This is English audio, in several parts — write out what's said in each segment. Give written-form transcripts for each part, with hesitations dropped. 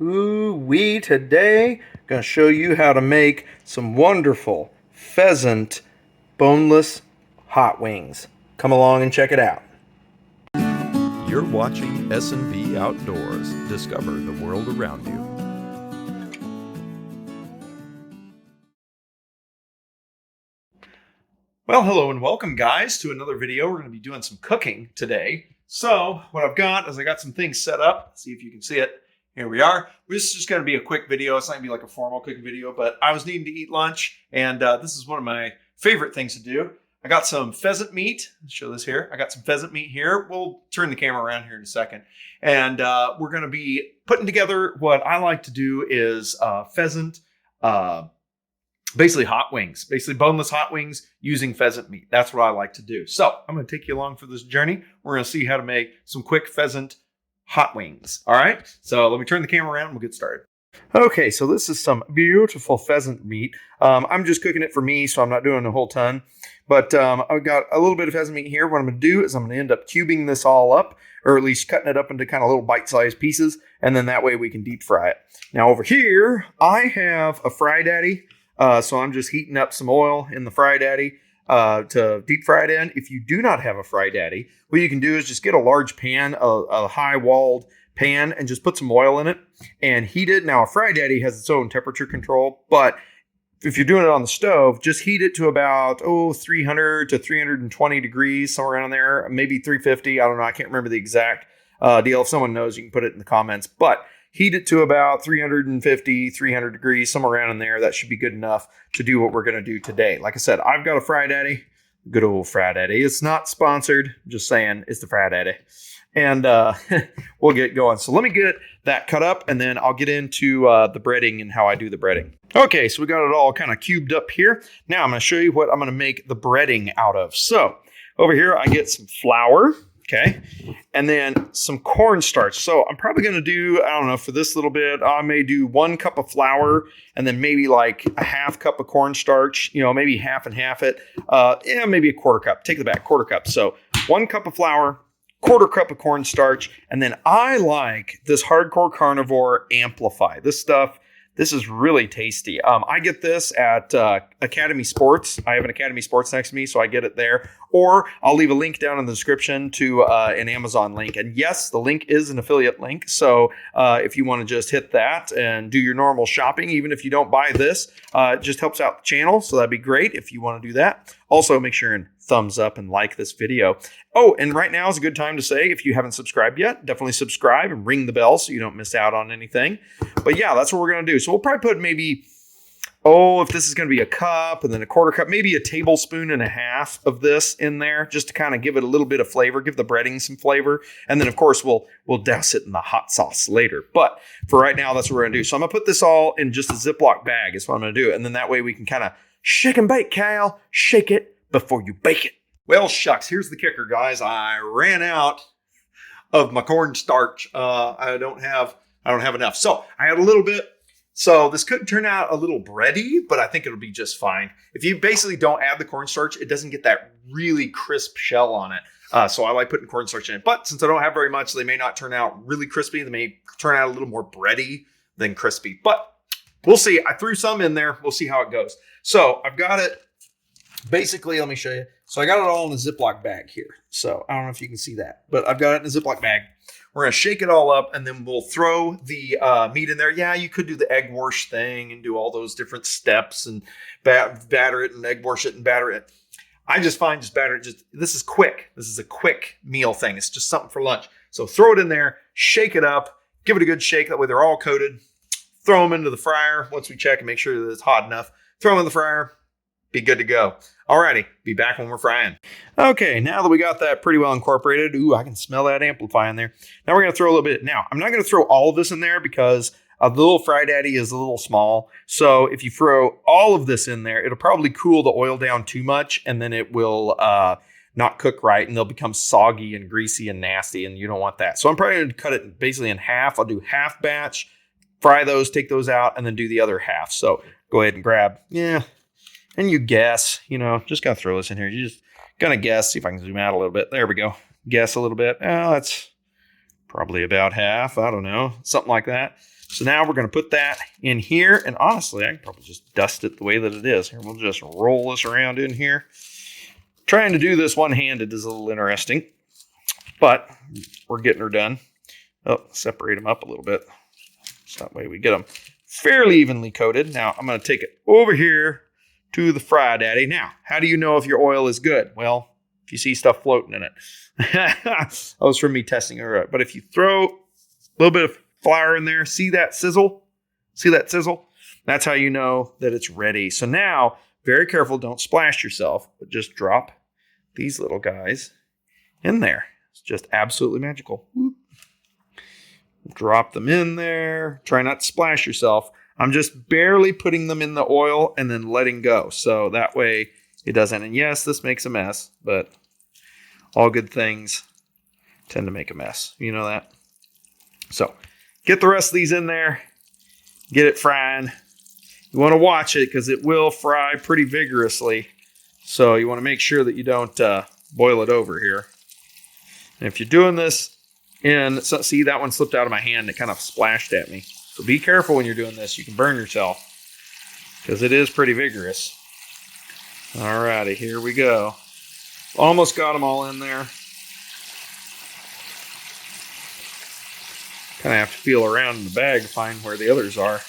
Ooh-wee, today gonna show you how to make some wonderful pheasant boneless hot wings. Come along and check it out. You're watching S&B Outdoors. Discover the world around you. Well, hello and welcome, guys, to another video. We're going to be doing some cooking today. So what I've got is I got some things set up. See if you can see it. Here we are. This is just going to be a quick video. It's not going to be like a formal cooking video, but I was needing to eat lunch, and this is one of my favorite things to do. I got some pheasant meat. Let's show this here. I got some pheasant meat here. We'll turn the camera around here in a second. And we're going to be putting together what I like to do is pheasant basically hot wings, basically boneless hot wings using pheasant meat. That's what I like to do. So I'm going to take you along for this journey. We're going to see how to make some quick pheasant hot wings. All right. So let me turn the camera around and we'll get started. Okay. So this is some beautiful pheasant meat. I'm just cooking it for me, so I'm not doing a whole ton, but I've got a little bit of pheasant meat here. What I'm going to do is I'm going to end up cubing this all up, or at least cutting it up into kind of little bite-sized pieces. And then that way we can deep fry it. Now over here, I have a Fry Daddy. So I'm just heating up some oil in the Fry Daddy to deep fry it in. If you do not have a Fry Daddy, what you can do is just get a large pan, a high-walled pan, and just put some oil in it and heat it. Now, a Fry Daddy has its own temperature control, but if you're doing it on the stove, just heat it to about 300 to 320 degrees, somewhere around there, maybe 350. I don't know. I can't remember the exact deal. If someone knows, you can put it in the comments. But heat it to about 350, 300 degrees, somewhere around in there. That should be good enough to do what we're going to do today. Like I said, I've got a Fry Daddy, good old Fry Daddy. It's not sponsored, just saying it's the Fry Daddy. And we'll get going. So let me get that cut up, and then I'll get into the breading and how I do the breading. Okay, so we got it all kind of cubed up here. Now I'm going to show you what I'm going to make the breading out of. So over here, I get some flour. Okay, and then some cornstarch. So I'm probably going to do, I don't know, for this little bit, I may do 1 cup of flour and then maybe like a half cup of cornstarch, maybe half and half it. Maybe a quarter cup. Take it back, quarter cup. So 1 cup of flour, quarter cup of cornstarch, and then I like this Hardcore Carnivore Amplify. This is really tasty. I get this at Academy Sports. I have an Academy Sports next to me, so I get it there. Or I'll leave a link down in the description to an Amazon link. And yes, the link is an affiliate link. So if you want to just hit that and do your normal shopping, even if you don't buy this, it just helps out the channel. So that'd be great if you want to do that. Also, make sure and thumbs up and like this video. Oh, and right now is a good time to say, if you haven't subscribed yet, definitely subscribe and ring the bell so you don't miss out on anything. But yeah, that's what we're going to do. So we'll probably put maybe, if this is going to be a cup and then a quarter cup, maybe a tablespoon and a half of this in there, just to kind of give it a little bit of flavor, give the breading some flavor. And then of course we'll douse it in the hot sauce later. But for right now, that's what we're going to do. So I'm going to put this all in just a Ziploc bag is what I'm going to do. And then that way we can kind of shake and bake, Cal. Shake it before you bake it. Well, shucks, here's the kicker, guys. I ran out of my cornstarch. I don't have enough. So I had a little bit. So this could turn out a little bready, but I think it'll be just fine. If you basically don't add the cornstarch, it doesn't get that really crisp shell on it. So I like putting cornstarch in it. But since I don't have very much, they may not turn out really crispy. They may turn out a little more bready than crispy. But we'll see. I threw some in there. We'll see how it goes. So I've got it. Basically, let me show you. So I got it all in a Ziploc bag here. So I don't know if you can see that, but I've got it in a Ziploc bag. We're going to shake it all up, and then we'll throw the meat in there. Yeah, you could do the egg wash thing and do all those different steps and batter it and egg wash it and batter it. I just find just batter it. This is quick. This is a quick meal thing. It's just something for lunch. So throw it in there, shake it up, give it a good shake. That way they're all coated. Throw them into the fryer once we check and make sure that it's hot enough. Throw them in the fryer. Be good to go. Alrighty, be back when we're frying. Okay, now that we got that pretty well incorporated, I can smell that amplify in there. Now we're going to throw a little bit. Now, I'm not going to throw all of this in there because the little Fry Daddy is a little small. So if you throw all of this in there, it'll probably cool the oil down too much, and then it will not cook right, and they'll become soggy and greasy and nasty, and you don't want that. So I'm probably going to cut it basically in half. I'll do half batch, fry those, take those out, and then do the other half. So go ahead and grab, and you guess, just gotta throw this in here. You just gonna guess, see if I can zoom out a little bit. There we go. Guess a little bit. That's probably about half. I don't know, something like that. So now we're going to put that in here. And honestly, I can probably just dust it the way that it is. Here, we'll just roll this around in here. Trying to do this one-handed is a little interesting, but we're getting her done. Oh, separate them up a little bit. So that way we get them fairly evenly coated. Now I'm going to take it over here to the Fry Daddy. Now, how do you know if your oil is good? Well, if you see stuff floating in it. That was from me testing it out. But if you throw a little bit of flour in there, see that sizzle? See that sizzle? That's how you know that it's ready. So now, very careful, don't splash yourself, but just drop these little guys in there. It's just absolutely magical. Whoop. Drop them in there. Try not to splash yourself. I'm just barely putting them in the oil and then letting go. So that way it doesn't. And yes, this makes a mess, but all good things tend to make a mess. You know that? So get the rest of these in there. Get it frying. You want to watch it because it will fry pretty vigorously. So you want to make sure that you don't boil it over here. And if you're doing this so see, that one slipped out of my hand. It kind of splashed at me. So be careful when you're doing this. You can burn yourself because it is pretty vigorous. All righty, here we go. Almost got them all in there. Kind of have to feel around in the bag to find where the others are.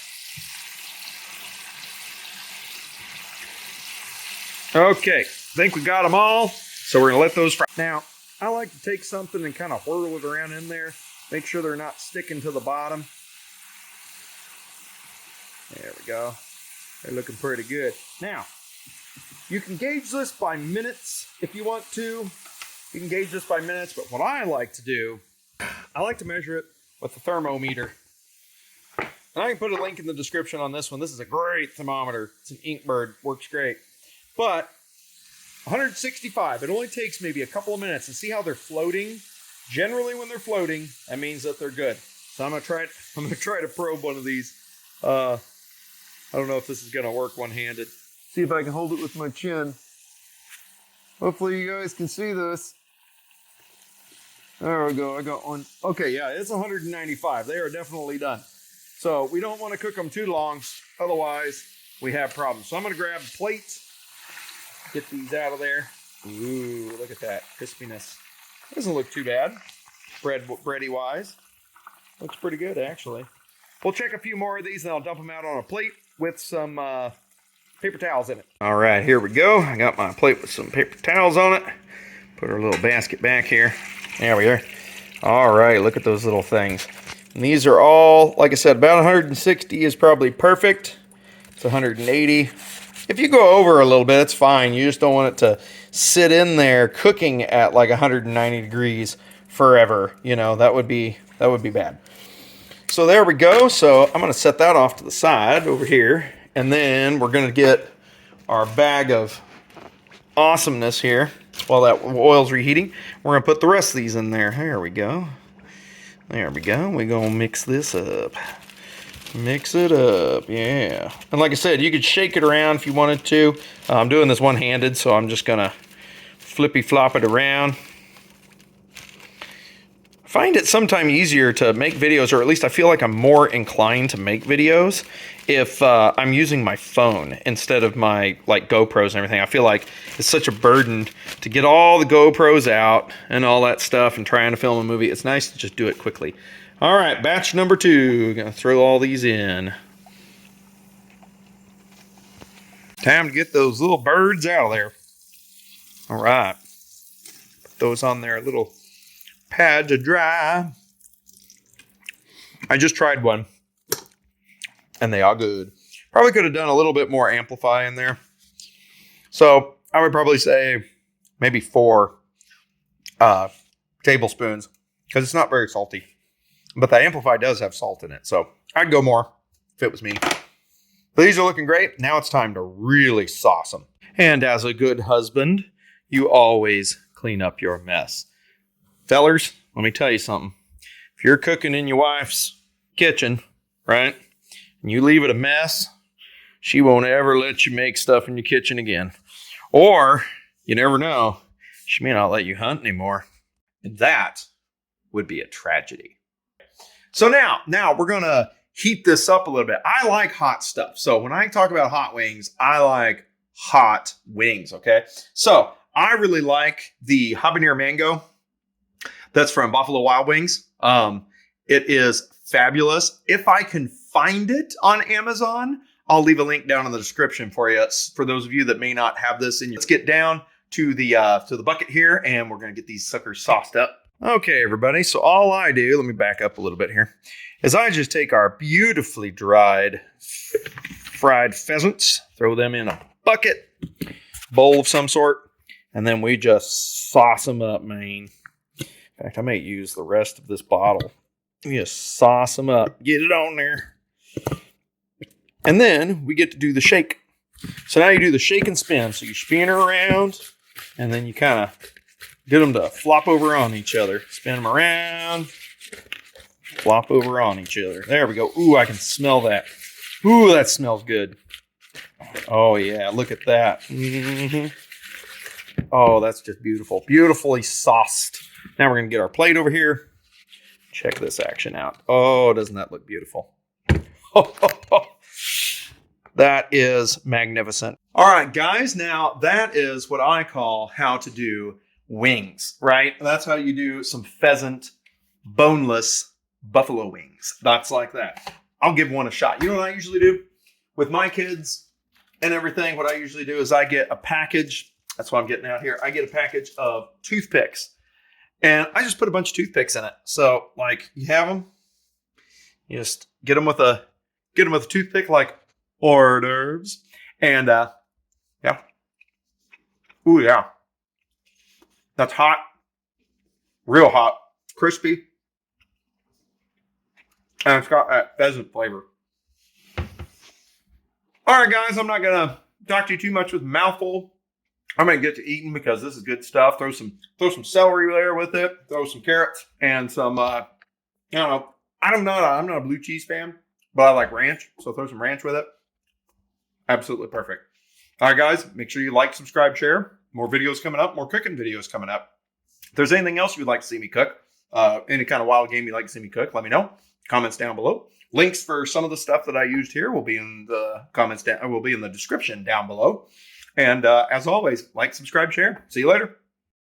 Okay, I think we got them all. So we're going to let those fry. Now, I like to take something and kind of whirl it around in there. Make sure they're not sticking to the bottom. There we go. They're looking pretty good. Now, you can gauge this by minutes if you want to. You can gauge this by minutes, but what I like to do, I like to measure it with the thermometer. And I can put a link in the description on this one. This is a great thermometer. It's an Inkbird, works great. But 165, it only takes maybe a couple of minutes, and see how they're floating. Generally when they're floating, that means that they're good. So I'm gonna try to probe one of these. I don't know if this is gonna work one-handed. See if I can hold it with my chin. Hopefully you guys can see this. There we go, I got one. Okay, yeah, it's 195. They are definitely done. So we don't want to cook them too long, otherwise we have problems. So I'm gonna grab a plate. Get these out of there. Ooh, look at that crispiness. Doesn't look too bad. Bready wise. Looks pretty good, actually. We'll check a few more of these and I'll dump them out on a plate with some paper towels in it. All right, here we go. I got my plate with some paper towels on it. Put our little basket back here. There we are. All right, look at those little things. And these are all, like I said, about 160 is probably perfect. It's 180. If you go over a little bit, it's fine. You just don't want it to sit in there cooking at like 190 degrees forever. You know, that would be bad. So there we go. So I'm going to set that off to the side over here. And then we're going to get our bag of awesomeness here while that oil's reheating. We're going to put the rest of these in there. There we go. There we go. We're going to mix this up. Mix it up, yeah. And like I said, you could shake it around if you wanted to. I'm doing this one-handed, so I'm just gonna flippy flop it around. I find it sometimes easier to make videos, or at least I feel like I'm more inclined to make videos if I'm using my phone instead of my GoPros and everything. I feel like it's such a burden to get all the GoPros out and all that stuff and trying to film a movie. It's nice to just do it quickly. All right, batch number 2. Gonna throw all these in. Time to get those little birds out of there. All right. Put those on their little pad to dry. I just tried one, and they are good. Probably could have done a little bit more amplify in there. So I would probably say maybe 4 tablespoons, because it's not very salty. But that amplify does have salt in it, so I'd go more if it was me. But these are looking great. Now it's time to really sauce them. And as a good husband, you always clean up your mess. Fellers, let me tell you something. If you're cooking in your wife's kitchen, right, and you leave it a mess, she won't ever let you make stuff in your kitchen again. Or, you never know, she may not let you hunt anymore. And that would be a tragedy. So now we're going to heat this up a little bit. I like hot stuff. So when I talk about hot wings, I like hot wings, okay? So I really like the Habanero Mango. That's from Buffalo Wild Wings. It is fabulous. If I can find it on Amazon, I'll leave a link down in the description for you. For those of you that may not have this in your, let's get down to the bucket here, and we're gonna get these suckers sauced up. Okay, everybody. So all I do, let me back up a little bit here, is I just take our beautifully dried fried pheasants, throw them in a bucket, bowl of some sort, and then we just sauce them up, man. In fact, I may use the rest of this bottle. We just sauce them up, get it on there. And then we get to do the shake. So now you do the shake and spin. So you spin her around, and then you kind of get them to flop over on each other. Spin them around, flop over on each other. There we go. Ooh, I can smell that. Ooh, that smells good. Oh, yeah, look at that. Mm-hmm. Oh, that's just beautiful. Beautifully sauced. Now we're going to get our plate over here. Check this action out. Oh, doesn't that look beautiful? That is magnificent. All right, guys. Now, that is what I call how to do wings, right? That's how you do some pheasant, boneless buffalo wings. That's like that. I'll give one a shot. You know what I usually do with my kids and everything? What I usually do is I get a package. That's what I'm getting out here. I get a package of toothpicks, and I just put a bunch of toothpicks in it. So, like, you have them, you just get them with a toothpick, like hors d'oeuvres, and yeah, ooh yeah, that's hot, real hot, crispy, and it's got that pheasant flavor. All right, guys, I'm not gonna talk to you too much with mouthful. I'm gonna get to eating because this is good stuff. Throw some celery there with it. Throw some carrots and some I don't know. I'm not a blue cheese fan, but I like ranch, so throw some ranch with it. Absolutely perfect. All right, guys, make sure you like, subscribe, share. More videos coming up. More cooking videos coming up. If there's anything else you'd like to see me cook, any kind of wild game you'd like to see me cook, let me know. Comments down below. Links for some of the stuff that I used here will be in the comments down. Will be in the description down below. And as always, like, subscribe, share. See you later.